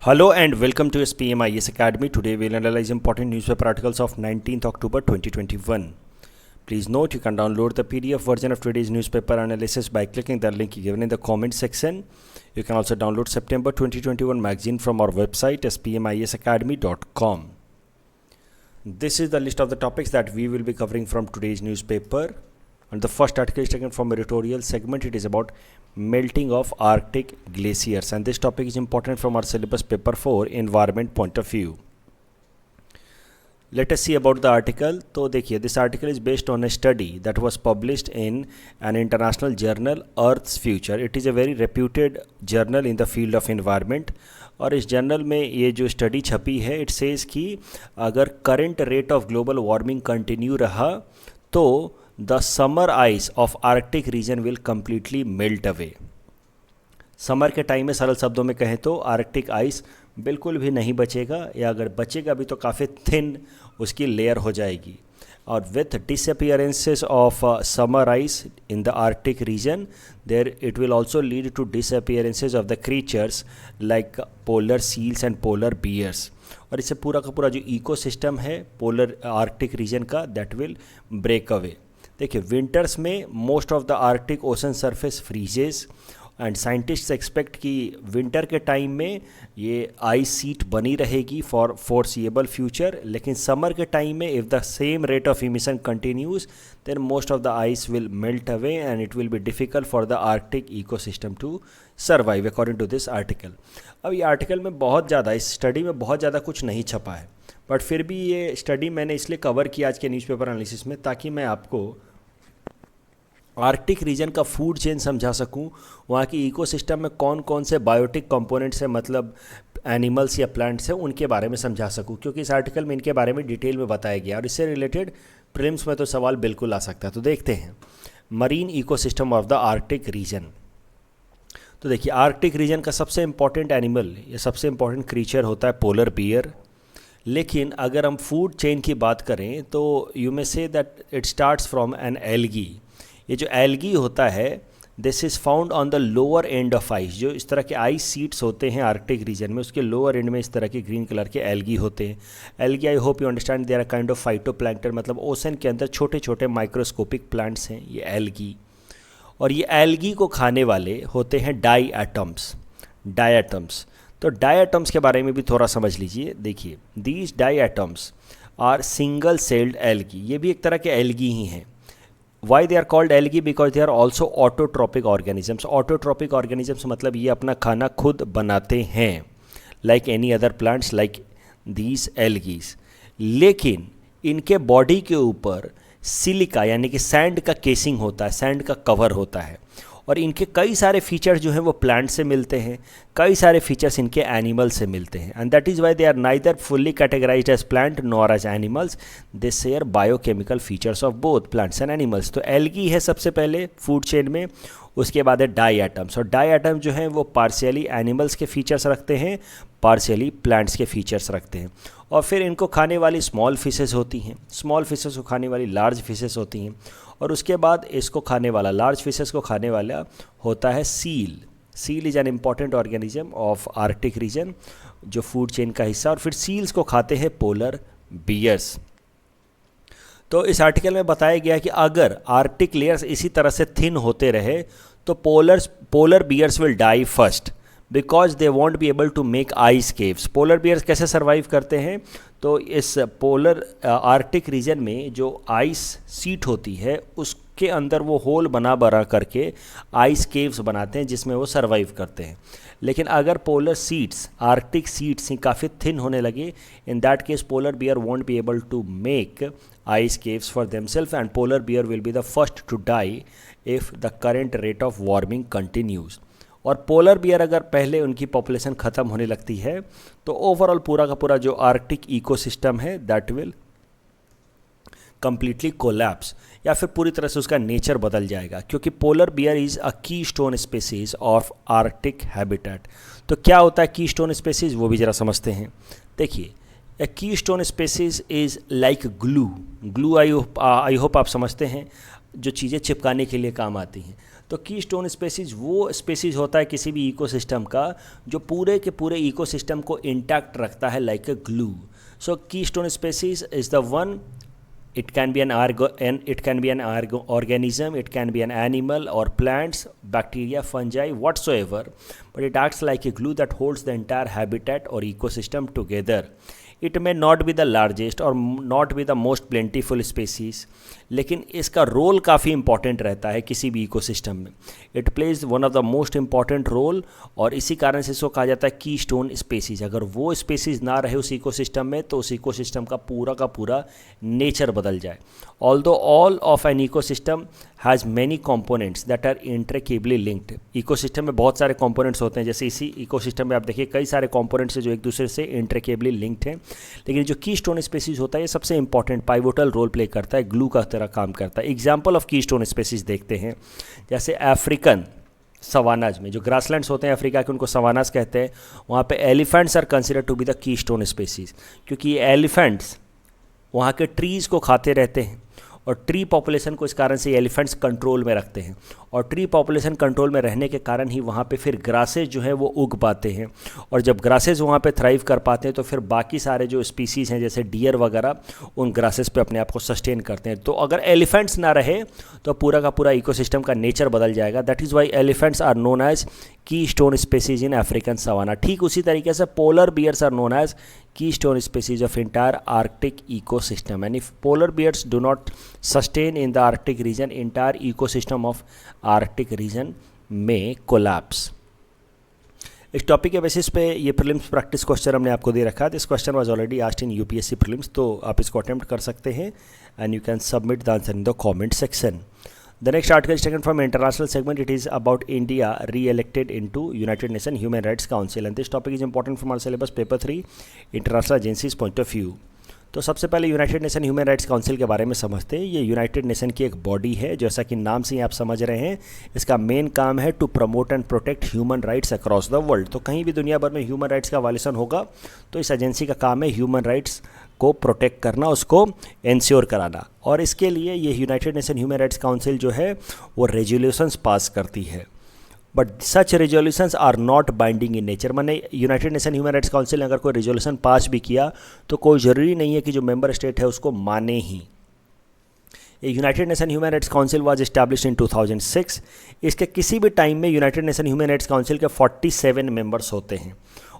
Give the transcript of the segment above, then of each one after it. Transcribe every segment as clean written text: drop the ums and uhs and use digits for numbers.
Hello and welcome to SPMIS Academy. Today we'll analyze important newspaper articles of 19th October 2021. Please note you can download the PDF version of today's newspaper analysis by clicking the link given in the comment section. You can also download September 2021 magazine from our website spmisacademy.com. This is the list of the topics that we will be covering from today's newspaper. And the first article is taken from editorial segment. It is about melting of Arctic glaciers, and this topic is important from our syllabus paper 4 environment point of view. Let us see about the article. तो देखिए, this article is based on a study that was published in an international journal, Earth's Future. It is a very reputed journal in the field of environment. और इस journal में ये जो study छपी है, it says कि अगर current rate of global warming continue रहा तो the summer ice of Arctic reason will completely melt away. Summer के टाइम में सरल शब्दों में कहें तो आर्कटिक आइस बिल्कुल भी नहीं बचेगा, या अगर बचेगा भी तो काफ़ी थिन उसकी लेयर हो जाएगी. और with disappearances of summer ice in the Arctic region there it will also lead to disappearances of the creatures like polar seals and polar bears. और इससे पूरा का पूरा जो इकोसिस्टम है पोलर आर्कटिक रीजन का दैट विल ब्रेक अवे. देखिए, winters में most of the Arctic Ocean surface freezes and scientists expect कि विंटर के टाइम में ये आइस सीट बनी रहेगी फॉर फोरसीएबल फ्यूचर. लेकिन समर के टाइम में if the same rate of emission continues then most of the ice will melt away and it will be difficult for the Arctic ecosystem to survive according to this article. अब ये article में बहुत ज़्यादा, इस study में बहुत ज़्यादा कुछ नहीं छपा है, बट फिर भी ये स्टडी मैंने इसलिए कवर किया आज के न्यूज़पेपर एनालिसिस में ताकि मैं आपको आर्कटिक रीजन का फूड चेन समझा सकूं, वहाँ की इकोसिस्टम में कौन कौन से बायोटिक कंपोनेंट्स हैं, मतलब एनिमल्स या प्लांट्स हैं, उनके बारे में समझा सकूं. क्योंकि इस आर्टिकल में इनके बारे में डिटेल में बताया गया और इससे रिलेटेड प्रीलिम्स में तो सवाल बिल्कुल आ सकता है. तो देखते हैं marine ecosystem of the Arctic reason. तो देखिए, आर्कटिक रीजन का सबसे इम्पॉर्टेंट एनिमल या सबसे इम्पॉर्टेंट क्रीचर होता है पोलर बियर. लेकिन अगर हम फूड चेन की बात करें तो you may say that it starts from an algae. ये जो एल्गी होता है this is found on the lower end of ice. जो इस तरह के आइस सीट्स होते हैं आर्कटिक रीजन में, उसके लोअर एंड में इस तरह के ग्रीन कलर के एल्गी होते हैं. Algae, I hope you understand, they are kind of phytoplankton, मतलब ओशन के अंदर छोटे छोटे माइक्रोस्कोपिक प्लांट्स हैं ये एल्गी. और ये एल्गी को खाने वाले होते हैं डाईएटम्स. तो डाईएटम्स के बारे में भी थोड़ा समझ लीजिए. देखिए, these diatoms are single celled algae. ये भी एक तरह के एल्गी ही हैं. Why they are called algae? Because they are also autotrophic organisms. Autotrophic organisms मतलब ये अपना खाना खुद बनाते हैं like any other plants like these algae. लेकिन इनके बॉडी के ऊपर सिलिका यानी कि सैंड का केसिंग होता है, सैंड का कवर होता है. और इनके कई सारे फीचर्स जो हैं वो प्लांट से मिलते हैं, कई सारे फीचर्स इनके एनिमल से मिलते हैं. And that is why they are neither fully categorized as plant nor as animals. They share biochemical features of both plants and animals. तो एल्गी है सबसे पहले फूड चेन में, उसके बाद है डाईएटम्स. और डाईएटम जो हैं वो पार्शियली एनिमल्स के फीचर्स रखते हैं, पार्शियली प्लांट्स के फीचर्स रखते हैं. और फिर इनको खाने वाली स्मॉल फिशेस होती हैं, स्मॉल फिशेस को खाने वाली लार्ज फिशेस होती हैं. और उसके बाद इसको खाने वाला, लार्ज फिशेस को खाने वाला होता है seal. Seal is an important organism of Arctic reason, जो फूड चेन का हिस्सा. और फिर सील्स को खाते हैं पोलर बियर्स. तो इस आर्टिकल में बताया गया कि अगर आर्कटिक लेयर्स इसी तरह से थिन होते रहे तो polar bears will die first because they won't be able to make ice caves. Polar bears कैसे सर्वाइव करते हैं? तो इस पोलर आर्कटिक रीजन में जो आइस सीट होती है उसके अंदर वो होल बना करके आइस केव्स बनाते हैं जिसमें वो सर्वाइव करते हैं. लेकिन अगर पोलर सीट्स, आर्कटिक सीट्स ही काफ़ी थिन होने लगे, in that case polar bear won't be able to make ice caves for themselves and polar bear will be the first to die if the current rate of warming continues. और polar bear अगर पहले उनकी population ख़त्म होने लगती है तो overall पूरा का पूरा जो आर्कटिक इकोसिस्टम है दैट विल कंप्लीटली कोलैप्स, या फिर पूरी तरह से उसका नेचर बदल जाएगा. क्योंकि पोलर बियर इज़ अ की stone species of Arctic habitat. तो क्या होता है की स्टोन स्पेसीज, वो भी ज़रा समझते हैं. देखिए, ए की stone species is like glue. Glue I hope आप समझते हैं, जो चीज़ें चिपकाने के लिए काम आती हैं. तो की स्टोन स्पेसीज वो स्पेसीज होता है किसी भी इकोसिस्टम का जो पूरे के पूरे इकोसिस्टम को इंटैक्ट रखता है like a glue. So keystone species is the one. It can be an organism, it can be an animal or plants, bacteria, fungi, whatsoever, but it acts like a glue that holds the entire habitat or ecosystem together. It may not be the largest or not be the most plentiful species, लेकिन इसका role काफ़ी important रहता है किसी भी ecosystem में. It plays one of the most important role, और इसी कारण से इसको कहा जाता है की स्टोन स्पेसीज. अगर वो स्पेसीज ना रहे उस इकोसिस्टम में तो उस इकोसिस्टम का पूरा नेचर बदल जाए. Although all of an ecosystem has many components that are intricately linked. Ecosystem में बहुत सारे कंपोनेंट्स होते हैं, जैसे इसी इकोसिस्टम में आप देखिए कई सारे कंपोनेंट्स हैं जो एक दूसरे से इंट्रिकेबली लिंक्ड हैं. लेकिन जो की स्टोन स्पेसीज होता है ये सबसे इंपॉर्टेंट पाइवोटल रोल प्ले करता है, ग्लू का तरह काम करता है. एग्जाम्पल ऑफ की स्टोन स्पेसीज देखते हैं, जैसे अफ्रीकन सवानाज में जो ग्रासलैंड्स होते हैं अफ्रीका के, उनको सवानाज कहते हैं. वहाँ पे elephants are consider to be the keystone species, क्योंकि ये एलिफेंट्स वहाँ के ट्रीज़ को खाते रहते हैं और ट्री पॉपुलेशन को इस कारण से एलिफेंट्स कंट्रोल में रखते हैं. और ट्री पॉपुलेशन कंट्रोल में रहने के कारण ही वहाँ पे फिर ग्रासेज जो है वो उग पाते हैं, और जब ग्रासेज वहाँ पे थ्राइव कर पाते हैं तो फिर बाकी सारे जो स्पीसीज़ हैं जैसे डियर वगैरह उन ग्रासेज पे अपने आप को सस्टेन करते हैं. तो अगर एलिफेंट्स ना रहे तो पूरा का पूरा इकोसिस्टम का नेचर बदल जाएगा. That is why elephants are known as keystone species in African savanna. ठीक उसी तरीके से polar bears are known as keystone species of entire Arctic ecosystem. And if polar bears do not sustain in the Arctic region, entire ecosystem of Arctic region में collapse. इस topic के basis पे ये prelims practice question हमने आपको दे रखा है. This question was already asked in UPSC prelims, तो आप इसको अटेम्प्ट कर सकते हैं and you can submit the answer in the comment section. The next article is taken from international segment. It is about India re-elected into United Nations Human Rights Council, and this topic is important from our syllabus paper 3 international agencies point of view. तो सबसे पहले United Nation human rights council के बारे में समझते हैं. ये United Nation की एक बॉडी है, जैसा कि नाम से ही आप समझ रहे हैं. इसका मेन काम है to promote and protect human rights across the world. तो कहीं भी दुनिया भर में ह्यूमन राइट्स का वायलेशन होगा तो इस एजेंसी का काम है ह्यूमन राइट्स को प्रोटेक्ट करना, उसको इंश्योर कराना. और इसके लिए ये United Nation human rights Council जो है वो रेजोल्यूशंस पास करती है. But such resolutions are not binding in nature. माने United Nation human rights Council ने अगर कोई रेजोल्यूशन पास भी किया तो कोई ज़रूरी नहीं है कि जो मेंबर स्टेट है उसको माने ही. ये United Nation human rights council was establish in 2006. इसके किसी भी टाइम में United Nation human rights council के 47 मेंबर्स होते हैं,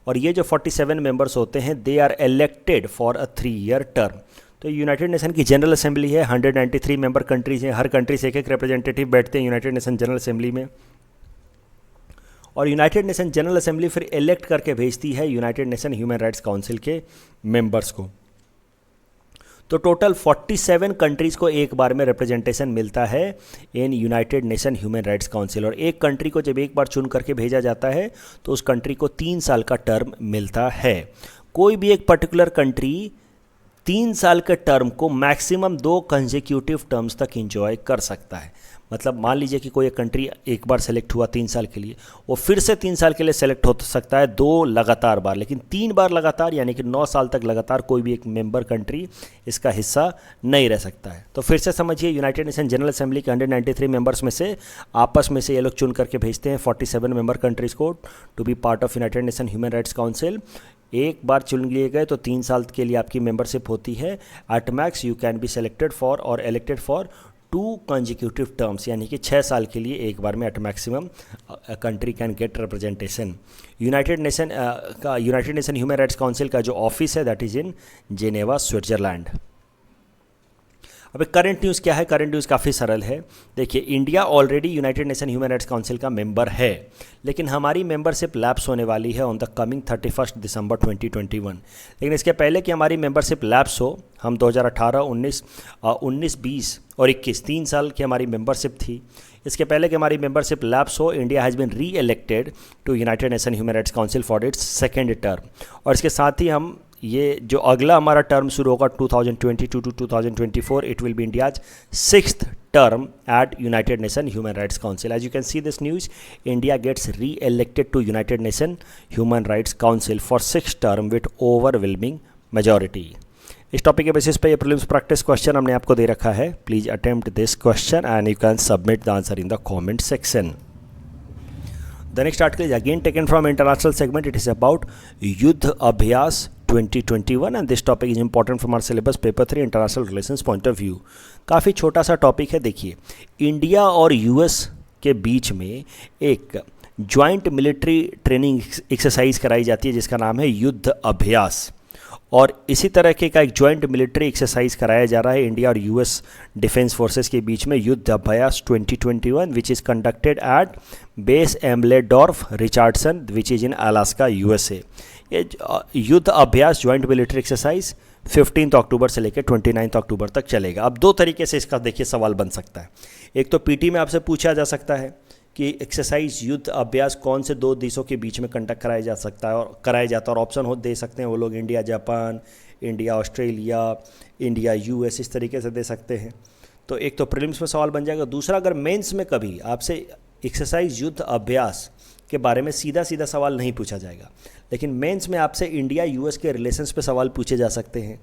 और ये जो 47 मेंबर्स होते हैं they are elected for a 3-year term. तो यूनाइटेड नेशन की जनरल असेंबली है, 193 मेंबर कंट्रीज हैं, हर कंट्री से एक रिप्रेजेंटेटिव बैठते हैं यूनाइटेड नेशन जनरल असेंबली में. और यूनाइटेड नेशन जनरल असेंबली फिर इलेक्ट करके भेजती है United Nation human rights council के मेंबर्स को. तो टोटल 47 कंट्रीज़ को एक बार में रिप्रेजेंटेशन मिलता है in United Nation human rights council. और एक कंट्री को जब एक बार चुन करके भेजा जाता है तो उस कंट्री को 3 साल का टर्म मिलता है. कोई भी एक पर्टिकुलर कंट्री 3 साल के टर्म को मैक्सिमम 2 कंसेक्यूटिव टर्म्स तक इंजॉय कर सकता है. मतलब मान लीजिए कि कोई एक कंट्री एक बार सेलेक्ट हुआ 3 साल के लिए, वो फिर से 3 साल के लिए सेलेक्ट हो सकता है 2 लगातार बार, लेकिन 3 बार लगातार यानी कि 9 साल तक लगातार कोई भी एक मेंबर कंट्री इसका हिस्सा नहीं रह सकता है. तो फिर से समझिए, यूनाइटेड नेशन जनरल असेंबली के 193 मेंबर्स में से आपस में से ये लोग चुन करके भेजते हैं 47 मेंबर कंट्रीज़ को to be part of United Nation human rights council. एक बार चुन लिए गए तो 3 साल के लिए आपकी मेंबरशिप होती है. At max you can be selected for और इलेक्टेड फॉर 2 कंसेक्यूटिव टर्म्स, यानी कि 6 साल के लिए एक बार में at maximum country can get representation. United Nation human rights council का जो ऑफिस है that is in Geneva, Switzerland. अब करंट न्यूज़ क्या है? करंट न्यूज़ काफ़ी सरल है. देखिए, India already United Nation human rights council का मेंबर है, लेकिन हमारी मेंबरशिप लैप्स होने वाली है ऑन द कमिंग 31 दिसंबर 2021. लेकिन इसके पहले कि हमारी मेंबरशिप लैप्स हो, हम 2018, 19, 20 और 21 3 साल की हमारी मेंबरशिप थी. इसके पहले कि हमारी मेंबरशिप लैप्स हो, India has been reelected to United Nation human rights council for its second term. और इसके साथ ही हम ये जो अगला हमारा टर्म शुरू होगा 2022 to 2024, it will be India's 6th term at United Nations Human Rights Council. As you can see this news, India gets re-elected to United Nations Human Rights Council for 6th term with overwhelming majority. इस topic के basis पे ये prelims practice question हमने आपको दे रखा है. Please attempt this question and you can submit the answer in the comment section. The next article is again taken from international segment. It is about Yuddh Abhyas 2021 and this topic is important from our syllabus paper 3 international relations point of view. काफ़ी छोटा सा topic है. देखिए, India और US के बीच में एक joint military training exercise कराई जाती है जिसका नाम है युद्ध अभ्यास. और इसी तरह के का एक जॉइंट मिलिट्री एक्सरसाइज कराया जा रहा है इंडिया और यूएस डिफेंस फोर्सेस के बीच में, Yudh Abhyas 2021 which is conducted at base Elmendorf Richardson which is in Alaska USA. ये युद्ध अभ्यास जॉइंट मिलिट्री एक्सरसाइज 15 अक्टूबर से लेकर 29 अक्टूबर तक चलेगा. अब दो तरीके से इसका देखिए सवाल बन सकता है. एक तो पीटी में आपसे पूछा जा सकता है कि एक्सरसाइज युद्ध अभ्यास कौन से दो देशों के बीच में कंडक्ट कराया जा सकता है और कराया जाता है, और ऑप्शन हो दे सकते हैं वो लोग India Japan, India Australia, India US, इस तरीके से दे सकते हैं. तो एक तो प्रीलिम्स में सवाल बन जाएगा. दूसरा, अगर मेंस में कभी आपसे एक्सरसाइज युद्ध अभ्यास के बारे में सीधा सीधा सवाल नहीं पूछा जाएगा, लेकिन मेंस में आपसे इंडिया यूएस के रिलेशंस पे सवाल पूछे जा सकते हैं.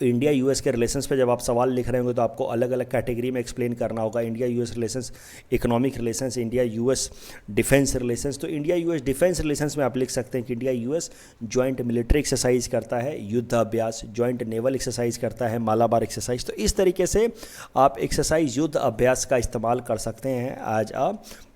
इंडिया यूएस के रिलेशंस पे जब आप सवाल लिख रहे होंगे तो आपको अलग अलग कैटेगरी में एक्सप्लेन करना होगा. India US relations, economic relations, India US defence relations. तो इंडिया यूएस डिफेंस रिलेशंस में आप लिख सकते हैं कि India US joint military exercise करता है युद्ध अभ्यास, जॉइंट नेवल एक्सरसाइज करता है मालाबार एक्सरसाइज. तो इस तरीके से आप एक्सरसाइज युद्ध अभ्यास का इस्तेमाल कर सकते हैं as a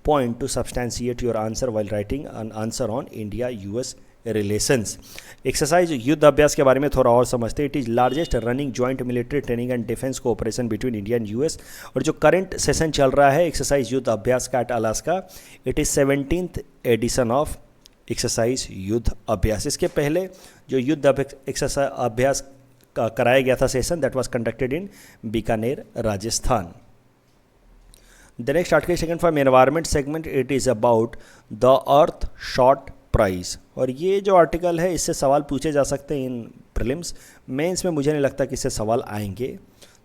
point to substantiate your answer while writing an answer on India US relations. Exercise Yudh Abhyas के बारे में थोड़ा और समझते हैं. It is largest running joint military training and defence cooperation between India and US. और जो करंट सेशन चल रहा है एक्सरसाइज युद्ध अभ्यास का at Alaska, it is 17th edition of exercise Yudh Abhyas. इसके पहले जो युद्ध एक्सरसाइज अभ्यास कराया गया था session, that was conducted in Bikaner, Rajasthan. The next article is taken from environment segment. It is about the earth shot prize. और ये जो आर्टिकल है इससे सवाल पूछे जा सकते हैं इन प्रीलिम्स. मेंस में मुझे नहीं लगता कि इससे सवाल आएंगे.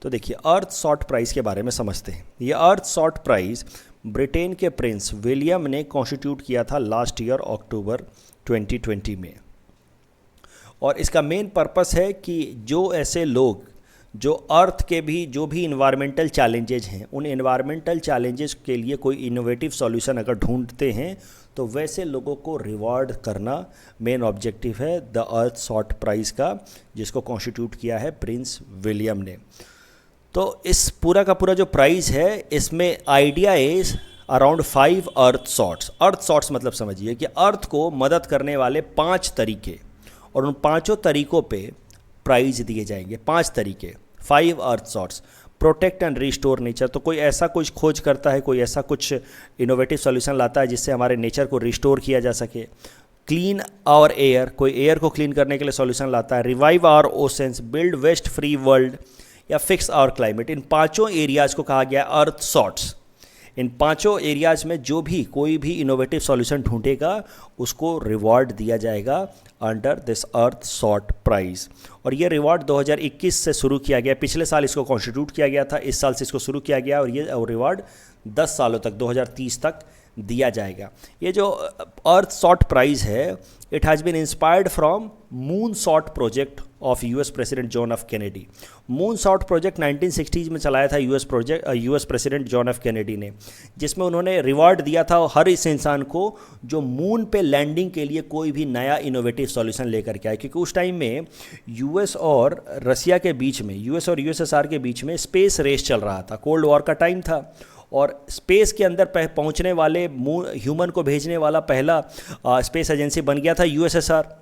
तो देखिए, अर्थ शॉट प्राइज़ के बारे में समझते हैं. ये अर्थ शॉट प्राइज़ ब्रिटेन के प्रिंस विलियम ने कॉन्स्टिट्यूट किया था लास्ट ईयर अक्टूबर 2020 में. और इसका मेन पर्पस है कि जो ऐसे लोग जो अर्थ के भी जो भी इन्वायरमेंटल चैलेंजेज हैं, उन इन्वायरमेंटल चैलेंजेस के लिए कोई इनोवेटिव सॉल्यूशन अगर ढूंढते हैं तो वैसे लोगों को रिवॉर्ड करना मेन ऑब्जेक्टिव है द अर्थ शॉट प्राइज़ का, जिसको कॉन्स्टिट्यूट किया है प्रिंस विलियम ने. तो इस पूरा का पूरा जो प्राइज़ है इसमें idea is around 5 earth shots. Earth shots मतलब समझिए कि अर्थ को मदद करने वाले 5 तरीके, और उन 5 तरीकों पे प्राइज़ दिए जाएंगे. 5 तरीके, 5 earth shots. Protect and restore nature, तो कोई ऐसा कुछ खोज करता है, कोई ऐसा कुछ इनोवेटिव सॉल्यूशन लाता है जिससे हमारे नेचर को रिस्टोर किया जा सके. क्लीन आवर एयर, कोई एयर को क्लीन करने के लिए सॉल्यूशन लाता है. Revive our oceans, build waste free world, या फिक्स आवर क्लाइमेट. इन 5 एरियाज़ को कहा गया अर्थ शॉट्स. इन 5 एरियाज़ में जो भी कोई भी इनोवेटिव सॉल्यूशन ढूंढेगा उसको रिवॉर्ड दिया जाएगा under this earth shot prize. और ये रिवॉर्ड 2021 से शुरू किया गया. पिछले साल इसको कॉन्स्टिट्यूट किया गया था, इस साल से इसको शुरू किया गया, और ये रिवॉर्ड 10 सालों तक 2030 तक दिया जाएगा. ये जो अर्थ शॉट प्राइज़ है, it has been inspired from moon shot project of US president John F Kennedy. Moon shot project 1960s में चलाया था US president John F Kennedy ने, जिसमें उन्होंने रिवॉर्ड दिया था हर इस इंसान को जो मून पे लैंडिंग के लिए कोई भी नया इनोवेटिव सॉल्यूशन लेकर के आए. क्योंकि उस टाइम में यूएस और रसिया के बीच में, यूएस और यूएसएसआर के बीच में स्पेस रेस चल रहा था. कोल्ड वॉर का टाइम था और स्पेस के अंदर पहुंचने वाले ह्यूमन को भेजने वाला पहला स्पेस एजेंसी बन गया था यूएसएसआर.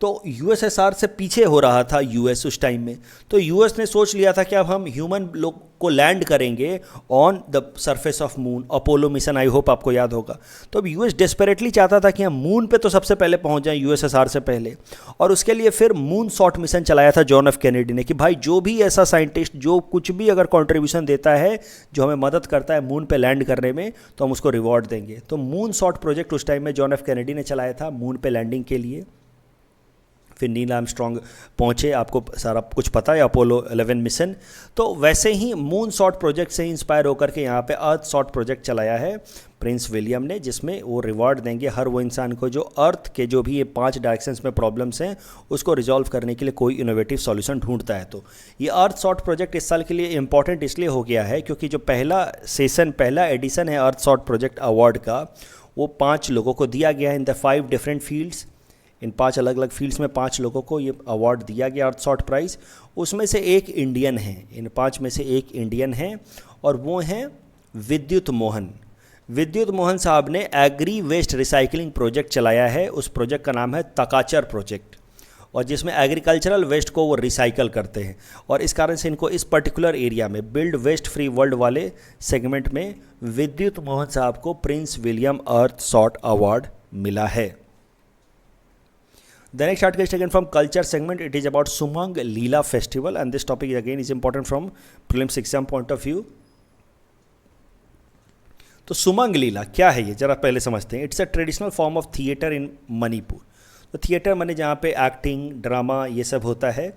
तो यूएसएसआर से पीछे हो रहा था यूएस उस टाइम में. तो यूएस ने सोच लिया था कि अब हम ह्यूमन लोग को लैंड करेंगे on the surface of moon. Apollo mission, I hope आपको याद होगा. तो अब यूएस डेस्परेटली चाहता था कि हम मून पे तो सबसे पहले पहुंच जाएं यूएसएसआर से पहले, और उसके लिए फिर मून शॉट मिशन चलाया था जॉन एफ कैनेडी ने कि भाई जो भी ऐसा साइंटिस्ट जो कुछ भी अगर कॉन्ट्रीब्यूशन देता है जो हमें मदद करता है मून पे लैंड करने में, तो हम उसको रिवॉर्ड देंगे. तो मून शॉट प्रोजेक्ट उस टाइम में जॉन एफ कैनेडी ने चलाया था मून पे लैंडिंग के लिए. फिर नील आर्मस्ट्रॉन्ग पहुँचे, आपको सारा कुछ पता है, अपोलो 11 मिशन। तो वैसे ही मून शॉट प्रोजेक्ट से इंस्पायर होकर के यहाँ पे अर्थ शॉट प्रोजेक्ट चलाया है प्रिंस विलियम ने, जिसमें वो रिवॉर्ड देंगे हर वो इंसान को जो अर्थ के जो भी ये 5 डायरेक्शंस में प्रॉब्लम्स हैं उसको रिजॉल्व करने के लिए कोई इनोवेटिव सॉल्यूशन ढूंढता है। तो ये अर्थ शॉट प्रोजेक्ट इस साल के लिए इंपॉर्टेंट इसलिए हो गया है क्योंकि जो पहला एडिशन है अर्थ शॉट प्रोजेक्ट अवार्ड का, वो 5 लोगों को दिया गया है इन द 5 डिफरेंट फील्ड्स। इन 5 अलग अलग फील्ड्स में 5 लोगों को ये अवार्ड दिया गया अर्थ शॉट प्राइज़। उसमें से एक इंडियन है, इन 5 में से एक इंडियन है और वो हैं विद्युत मोहन। विद्युत मोहन साहब ने एग्री वेस्ट रिसाइकलिंग प्रोजेक्ट चलाया है। उस प्रोजेक्ट का नाम है तकाचर प्रोजेक्ट, और जिसमें एग्रीकल्चरल वेस्ट को वो रिसाइकल करते हैं। और इस कारण से इनको इस पर्टिकुलर एरिया में बिल्ड वेस्ट फ्री वर्ल्ड वाले सेगमेंट में विद्युत मोहन साहब को प्रिंस विलियम अर्थ शॉट अवार्ड मिला है। The next article is taken from culture segment. It is about Sumang Leela festival, and this topic again is important from prelims exam point of view. तो सुमंग लीला क्या है ये जरा पहले समझते हैं। It's a traditional form of theatre in Manipur. तो theatre माने जहाँ पे एक्टिंग ड्रामा ये सब होता है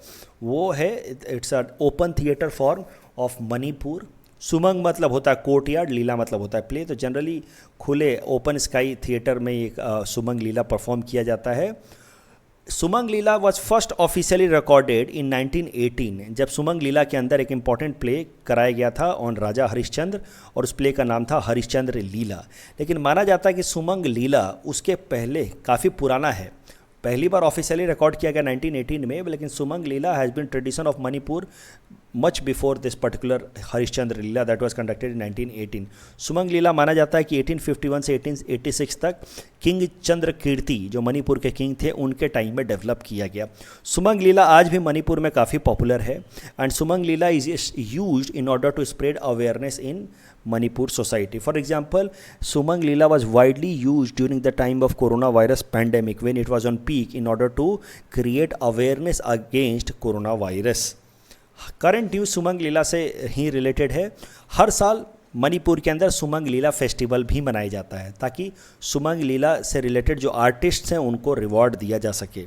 वो है, it's a open theatre form of Manipur. Sumang मतलब होता है कोर्टयार्ड, लीला मतलब होता है प्ले। तो जनरली खुले ओपन स्काई थिएटर में एक सुमंग लीला परफॉर्म किया जाता है। Sumang Lila was first officially recorded in 1918, जब सुमंग लीला के अंदर एक इम्पॉर्टेंट प्ले कराया गया था ऑन राजा हरिश्चंद्र, और उस प्ले का नाम था हरिश्चंद्र लीला। लेकिन माना जाता है कि सुमंग लीला उसके पहले काफ़ी पुराना है। पहली बार ऑफिशियली रिकॉर्ड किया गया 1918 में, लेकिन Sumang Lila has been tradition of Manipur much before this particular Harishchandra Lila that was conducted in 1918। Sumang Lila माना जाता है कि 1851 से 1886 तक किंग चंद्र कीर्ति जो मणिपुर के किंग थे उनके टाइम में डेवलप किया गया। सुमंग लीला आज भी मणिपुर में काफ़ी पॉपुलर है, and Sumang Lila is used in order to spread awareness in Manipur society. For example, Sumang Leela was widely used during the time of coronavirus pandemic when it was on peak in order to create awareness against coronavirus. Current news Sumang Lila से ही related है। हर साल मणिपुर के अंदर सुमंग लीला festival भी मनाया जाता है ताकि सुमंग लीला से रिलेटेड जो आर्टिस्ट्स हैं उनको रिवॉर्ड दिया जा सके।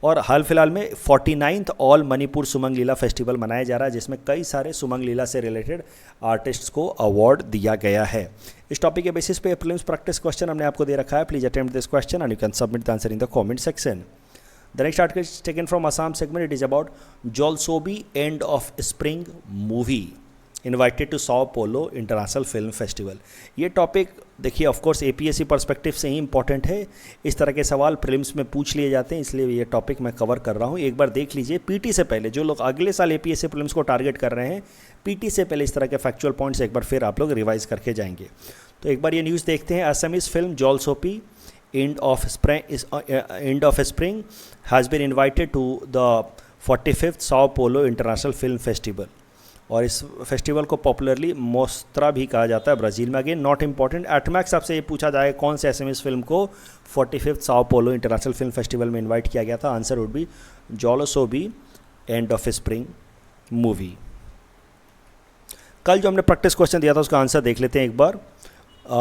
और हाल फिलहाल में 49th ऑल मणिपुर सुमंग लीला फेस्टिवल मनाया जा रहा है, जिसमें कई सारे सुमंग लीला से रिलेटेड आर्टिस्ट्स को अवार्ड दिया गया है। इस टॉपिक के बेसिस पे प्रीलिम्स प्रैक्टिस क्वेश्चन हमने आपको दे रखा है। Please attempt this question and you can submit the answer in the comment section. The next article is taken from Assam segment. It is about Jolsobi end of spring movie invited to Sao Paulo International Film Festival. ये टॉपिक देखिए of course APSC perspective से ही important है। इस तरह के सवाल प्रीलिम्स में पूछ लिए जाते हैं, इसलिए ये टॉपिक मैं कवर कर रहा हूँ। एक बार देख लीजिए, PT से पहले जो लोग अगले साल APSC प्रीलिम्स को टारगेट कर रहे हैं, PT से पहले इस तरह के फैक्चुअल पॉइंट्स एक बार फिर आप लोग रिवाइज करके जाएंगे। तो एक बार ये न्यूज़ देखते हैं। Assamese film Jolsobi end of spring has been invited to the 45th Sao Paulo International Film Festival, और इस फेस्टिवल को पॉपुलरली मोस्त्रा भी कहा जाता है ब्राज़ील में। अगेन नॉट इम्पॉर्टेंट, एटमैक्स आपसे ये पूछा जाए कौन से असमीज फिल्म को 45th Sao Paulo International Film Festival में इनवाइट किया गया था। Answer would be Jolsobi end of spring movie. कल जो हमने प्रैक्टिस क्वेश्चन दिया था उसका आंसर देख लेते हैं एक बार।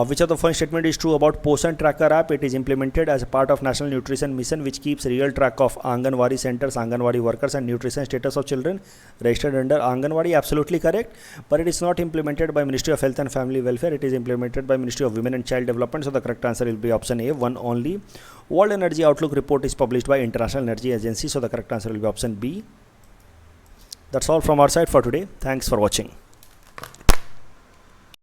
Which of the following statement is true about Poshan Tracker app? It is implemented as a part of National Nutrition Mission, which keeps real track of Anganwadi centers, Anganwadi workers, and nutrition status of children registered under Anganwadi. Absolutely correct, but it is not implemented by Ministry of Health and Family Welfare. It is implemented by Ministry of Women and Child Development. So the correct answer will be option A, one only. World Energy Outlook report is published by International Energy Agency. So the correct answer will be option B. That's all from our side for today. Thanks for watching.